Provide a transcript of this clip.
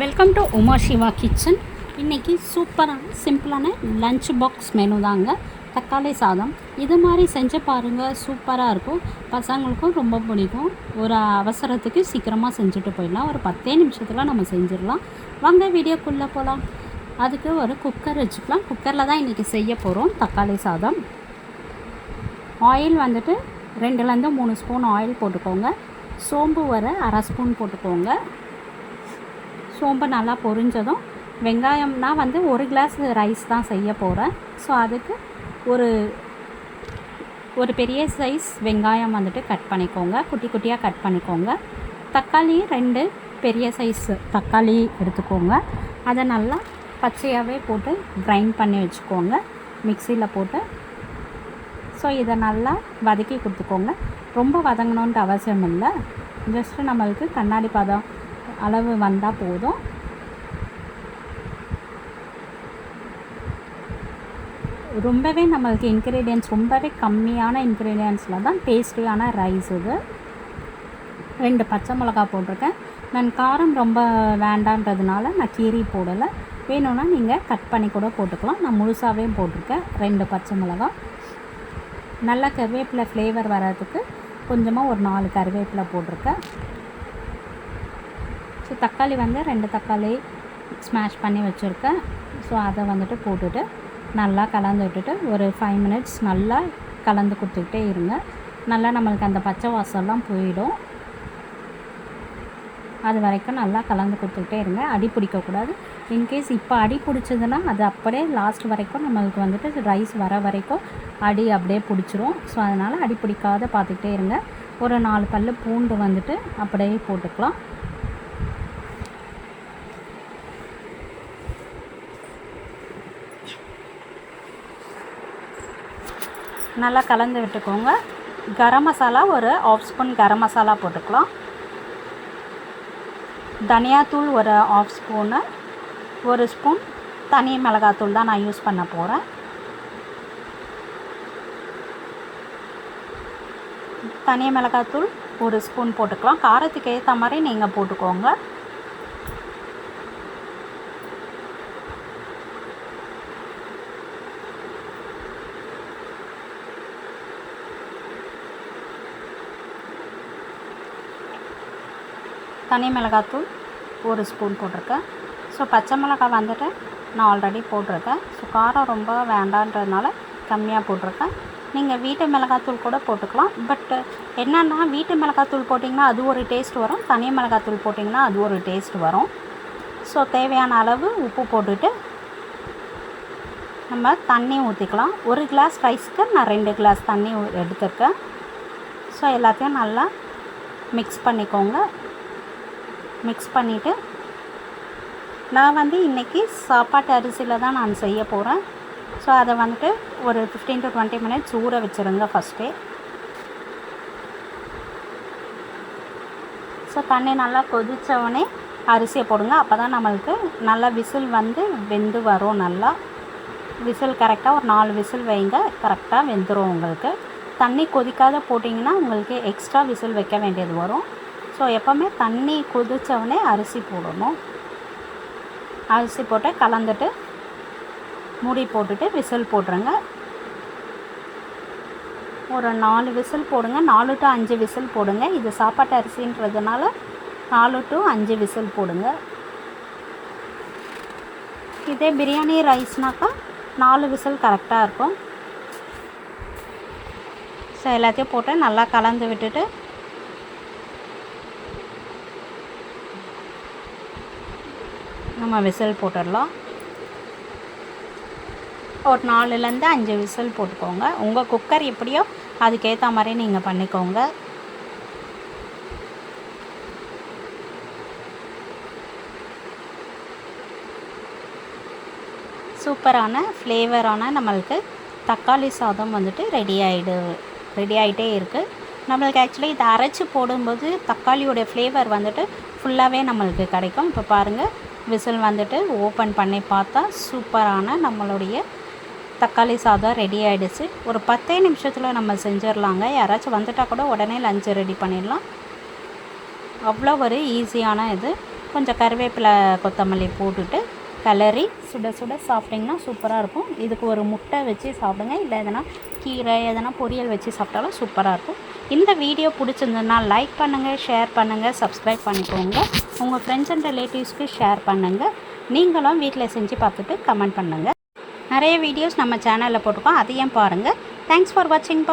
Welcome to Uma Siva kitchen. இன்றைக்கி சூப்பரான சிம்பிளான லஞ்ச் பாக்ஸ் மெனு தாங்க. தக்காளி சாதம் இது மாதிரி செஞ்சு பாருங்கள், சூப்பராக இருக்கும். பசங்களுக்கும் ரொம்ப பிடிக்கும். ஒரு அவசரத்துக்கு சீக்கிரமாக செஞ்சுட்டு போயிடலாம். ஒரு 10 நிமிஷத்தில் நம்ம செஞ்சிடலாம். வாங்க வீடியோக்குள்ளே போகலாம். அதுக்கு ஒரு குக்கர் வச்சுக்கலாம். குக்கரில் தான் இன்றைக்கி செய்ய போகிறோம் தக்காளி சாதம். ஆயில் வந்துட்டு 2லேருந்து 3 ஸ்பூன் ஆயில் போட்டுக்கோங்க. சோம்பு வர 1/2 ஸ்பூன் போட்டுக்கோங்க. சோம்பு நல்லா பொரிஞ்சதும் வெங்காயம்னா வந்து 1 கிளாஸ் ரைஸ் தான் செய்ய போகிறேன். ஸோ அதுக்கு ஒரு பெரிய சைஸ் வெங்காயம் வந்துட்டு கட் பண்ணிக்கோங்க, குட்டி குட்டியாக கட் பண்ணிக்கோங்க. தக்காளி 2 பெரிய சைஸ் தக்காளி எடுத்துக்கோங்க. அதை நல்லா பச்சையாகவே போட்டு கிரைண்ட் பண்ணி வச்சுக்கோங்க மிக்சியில் போட்டு. ஸோ இதை நல்லா வதக்கி கொடுத்துக்கோங்க. ரொம்ப வதங்கணுன்ட்டு அவசியம் இல்லை, ஜஸ்ட்டு நம்மளுக்கு கண்ணாடி பதம் அளவு வந்தால் போதும். ரொம்பவே நம்மளுக்கு இன்க்ரீடியன்ட்ஸ் ரொம்பவே கம்மியான இன்க்ரீடியன்ட்ஸில் தான் டேஸ்டியான ரைஸ் இது. 2 பச்சை மிளகா போட்டிருக்கேன். நான் காரம் ரொம்ப வேண்டான்றதுனால நான் கீரி போடலை. வேணும்னா நீங்கள் கட் பண்ணி கூட போட்டுக்கலாம். நான் முழுசாகவே போட்டிருக்கேன் 2 பச்சை மிளகா. நல்லா கருவேப்பிலை ஃப்ளேவர் வர்றதுக்கு கொஞ்சமாக ஒரு 4 கருவேப்பிலை போட்டிருக்கேன். ஸோ தக்காளி வந்து 2 தக்காளி ஸ்மாஷ் பண்ணி வச்சுருக்கேன். ஸோ அதை வந்துட்டு போட்டுட்டு நல்லா கலந்து விட்டுட்டு ஒரு 5 மினிட்ஸ் நல்லா கலந்து கொடுத்துக்கிட்டே இருங்க. நல்லா நம்மளுக்கு அந்த பச்சை வாசம்லாம் போயிடும். அது வரைக்கும் நல்லா கலந்து கொடுத்துக்கிட்டே இருங்க. அடி பிடிக்கக்கூடாது. இன்கேஸ் இப்போ அடி பிடிச்சதுன்னா அது அப்படியே லாஸ்ட் வரைக்கும் நம்மளுக்கு வந்துட்டு ரைஸ் வர வரைக்கும் அடி அப்படியே பிடிச்சிரும். ஸோ அதனால் அடி பிடிக்காத பார்த்துக்கிட்டே இருங்க. ஒரு 4 பல் பூண்டு வந்துட்டு அப்படியே போட்டுக்கலாம். நல்லா கலந்து விட்டுக்கோங்க. கரம் மசாலா ஒரு 1/2 ஸ்பூன் கரம் மசாலா போட்டுக்கலாம். தனியாத்தூள் ஒரு 1/2 ஸ்பூனு, 1 ஸ்பூன் தனி மிளகாத்தூள் தான் நான் யூஸ் பண்ண போகிறேன். தனி மிளகாத்தூள் 1 ஸ்பூன் போட்டுக்கலாம். காரத்துக்கு ஏற்ற மாதிரி நீங்கள் போட்டுக்கோங்க. தனி மிளகாத்தூள் 1 ஸ்பூன் போட்டிருக்கேன். ஸோ பச்சை மிளகாய் வந்துட்டு நான் ஆல்ரெடி போட்டிருக்கேன். ஸோ காரம் ரொம்ப வேண்டான்றதுனால கம்மியாக போட்டிருக்கேன். நீங்கள் வீட்டு மிளகாத்தூள் கூட போட்டுக்கலாம். பட் என்னென்னா வீட்டு மிளகாத்தூள் போட்டிங்கன்னா அது ஒரு டேஸ்ட் வரும், தனி மிளகாத்தூள் போட்டிங்கன்னா அது ஒரு டேஸ்ட் வரும். ஸோ தேவையான அளவு உப்பு போட்டுட்டு நம்ம தண்ணி ஊற்றிக்கலாம். 1 கிளாஸ் ரைஸ்க்கு நான் 2 கிளாஸ் தண்ணி எடுத்துருக்கேன். ஸோ எல்லாத்தையும் நல்லா மிக்ஸ் பண்ணிக்கோங்க. மிக்ஸ் பண்ணிவிட்டு நான் வந்து இன்றைக்கி சாப்பாட்டு அரிசியில் தான் நான் செய்ய போகிறேன். ஸோ அதை வந்துட்டு ஒரு 15 to 20 மினிட்ஸ் ஊற வச்சுருங்க ஃபஸ்ட்டே. ஸோ தண்ணி நல்லா கொதித்தவொடனே அரிசியை போடுங்க. அப்போ தான் நம்மளுக்கு நல்லா விசில் வந்து வெந்து வரும். நல்லா விசில் கரெக்டாக ஒரு 4 விசில் வைங்க, கரெக்டாக வெந்துடும் உங்களுக்கு. தண்ணி கொதிக்காத போட்டிங்கன்னா உங்களுக்கு எக்ஸ்ட்ரா விசில் வைக்க வேண்டியது வரும். ஸோ எப்போவுமே தண்ணி கொதித்தவொடனே அரிசி போடணும். அரிசி போட்டு கலந்துட்டு மூடி போட்டுட்டு விசில் போட்டுருங்க. ஒரு 4 விசில் போடுங்க. 4 to 5 விசில் போடுங்க. இது சாப்பாட்டு அரிசின்றதுனால 4 to 5 விசில் போடுங்க. இதே பிரியாணி ரைஸ்னாக்கா 4 விசில் கரெக்டாக இருக்கும். ஸோ எல்லாத்தையும் போட்டு நல்லா கலந்து விட்டுட்டு நம்ம விசில் போட்டுடலாம். ஒரு 4லேருந்து 5 விசில் போட்டுக்கோங்க. உங்கள் குக்கர் எப்படியோ அதுக்கேற்ற மாதிரி நீங்கள் பண்ணிக்கோங்க. சூப்பரான ஃப்ளேவரான நம்மளுக்கு தக்காளி சாதம் வந்துட்டு ரெடி ஆகிட்டே இருக்குது. நம்மளுக்கு ஆக்சுவலி இதை அரைச்சி போடும்போது தக்காளியோடைய ஃப்ளேவர் வந்துட்டு ஃபுல்லாகவே நம்மளுக்கு கிடைக்கும். இப்போ பாருங்கள், விசில் வந்துட்டு ஓப்பன் பண்ணி பார்த்தா சூப்பரான நம்மளுடைய தக்காளி சாதம் ரெடி ஆகிடுச்சு. ஒரு 10 நிமிஷத்தில் நம்ம செஞ்சிடலாங்க. யாராச்சும் வந்துட்டால் கூட உடனே லஞ்சு ரெடி பண்ணிடலாம். அவ்வளோ ஒரு ஈஸியான இது. கொஞ்சம் கருவேப்பிலை கொத்தமல்லி போட்டுட்டு கிளறி சுட சுட சாப்பிட்டிங்கன்னா சூப்பராக இருக்கும். இதுக்கு ஒரு முட்டை வச்சு சாப்பிடுங்க, இல்லை எதனா கீரை எதனா பொரியல் வச்சு சாப்பிட்டாலும் சூப்பராக இருக்கும். இந்த வீடியோ பிடிச்சிருந்ததுன்னா லைக் பண்ணுங்கள், ஷேர் பண்ணுங்கள், சப்ஸ்கிரைப் பண்ணிக்கோங்க. உங்கள் ஃப்ரெண்ட்ஸ் அண்ட் ரிலேட்டிவ்ஸ்க்கு ஷேர் பண்ணுங்கள். நீங்களும் வீட்டில் செஞ்சு பார்த்துட்டு கமெண்ட் பண்ணுங்கள். நிறைய வீடியோஸ் நம்ம சேனலில் போட்டிருக்கோம், அதையும் பாருங்கள். தேங்க்ஸ் ஃபார் வாட்சிங்.